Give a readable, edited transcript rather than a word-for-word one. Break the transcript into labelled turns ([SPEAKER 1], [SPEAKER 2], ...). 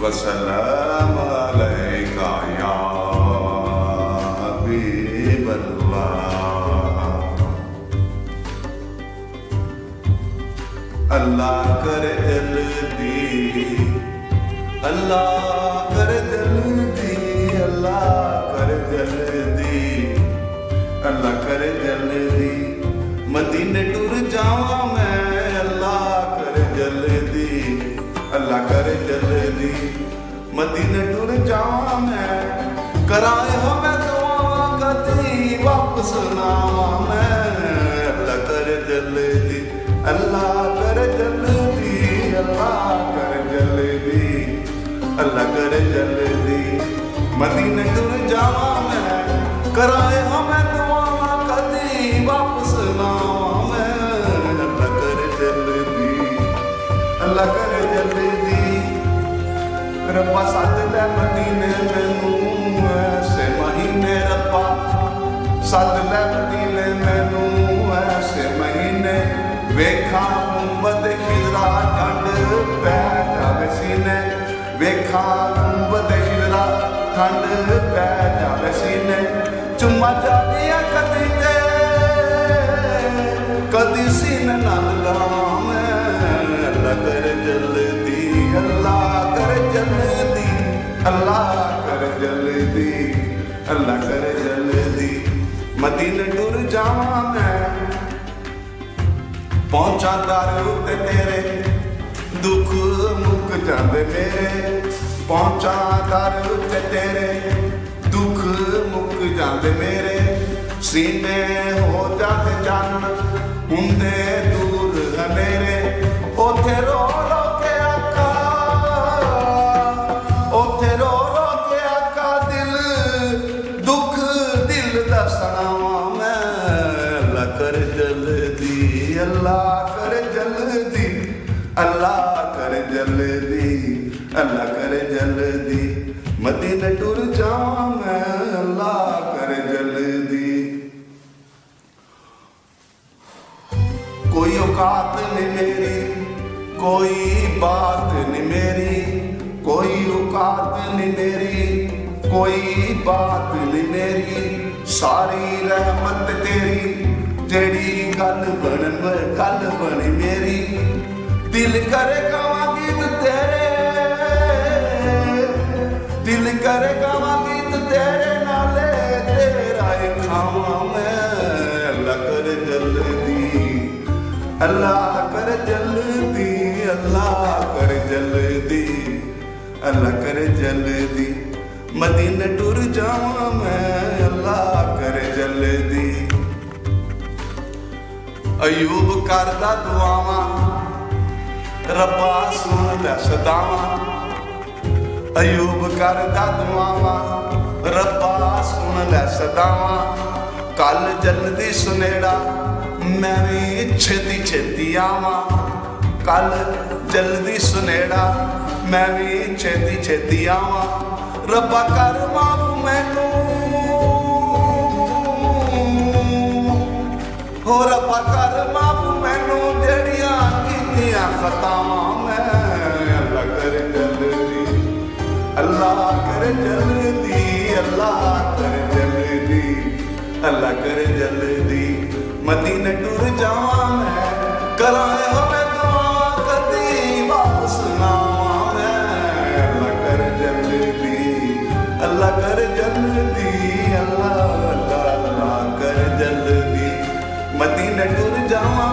[SPEAKER 1] वसल्लम अलैका या हबीबल्लाह। अल्लाह करे जल्दी, अल्लाह करे जल्दी, अल्लाह करे जल्दी, अल्लाह करे जल्दी, मदीने टुर जावा मैं, अल्लाह करे जल्दी, अल्लाह करे जल्दी, मदीने टुर जावा मैं, कराए हो मैं दुआ कदी वापस ना आवा मैं, अल्लाह करे जल्दी, अल्लाह करे जल्दी, अल्लाह करे जल्दी, अल्लाह करे जल्दी, मदीने टुर जावा मैं, कराए हो मैं दुआ कदी वापस ना आवा मैं, अल्लाह करे जल्दी, अल्लाह करे जल्दी। रब्बा सद लै मदीने मैनू ऐसे महीने, रब्बा सद लै मदीने मैनू ऐसे महीने, वेखा गुंबद खिजरा ठंड पै जावे सीने, वेखा गुंबद खिजरा ठंड पै जावे सीने, चुम्मा जादियां कदी ते कदी सीने नाल लावां मैं, अल्लाह करे जल्दी, अल्लाह करे जल्दी, अल्लाह करे जल्दी, अल्लाह करे जल्दी, मदीने टुर जावां मैं, पहुंचा दर उत्ते तेरे दुख मुक जांदे मेरे, पहुंचा दर उत्ते तेरे दुख मुक जांदे मेरे, सीने हो जाते चन्न हुंदे दूर हनेरे, ओथे रो रो के आका, ओथे रो रो के आका दिल दुख दिल दा सनावां मैं, अल्लाह करे जल्दी, अल्लाह करे जल्दी, अल्लाह करे जल्दी, अल्लाह करे जल्दी, मदीने टुर जावां मैं, अल्लाह करे जल्दी। कोई औकात नहीं मेरी, कोई बात नहीं मेरी, कोई औकात नहीं मेरी, कोई बात नहीं मेरी, सारी रहमत तेरी, जेड़ी गल बनी मेरी, दिल करे गावां गीत तेरे, दिल करे गावां गीत तेरे, नाले तेरा खावां मैं, अल्लाह करे जल्दी, अल्लाह करे जल्दी, अल्लाह करे जल्दी, अल्लाह करे जल्दी, मदीने टुर जावां मैं, अल्लाह करे जल्दी। अयूब करदा दुआवां, रब्बा सुन लै सदावां, अयूब करदा दुआवां, रब्बा सुन लै सदावां, कल जल्दी सुनेड़ा मैं भी छेती छेती आवां, कल जल्दी सुनेड़ा मैं भी छेती छेती आवां, रब्बा कर माफ मैनू, हो रब्बा कर माफ मैनू जेड़ियां कीतियां खतावां मैं, अल्लाह करे जल्दी, अल्लाह करे जल्दी, अल्लाह करे जल्दी, अल्लाह करे जल्दी, मदीने टुर जावां मैं, कराए हो मैं दुआ कदी वापस ना आवां मैं, अल्लाह करे जल्दी, अल्लाह करे जल्दी, अल्लाह अल्लाह अल्लाह करे जल्दी, मदीने टुर जावां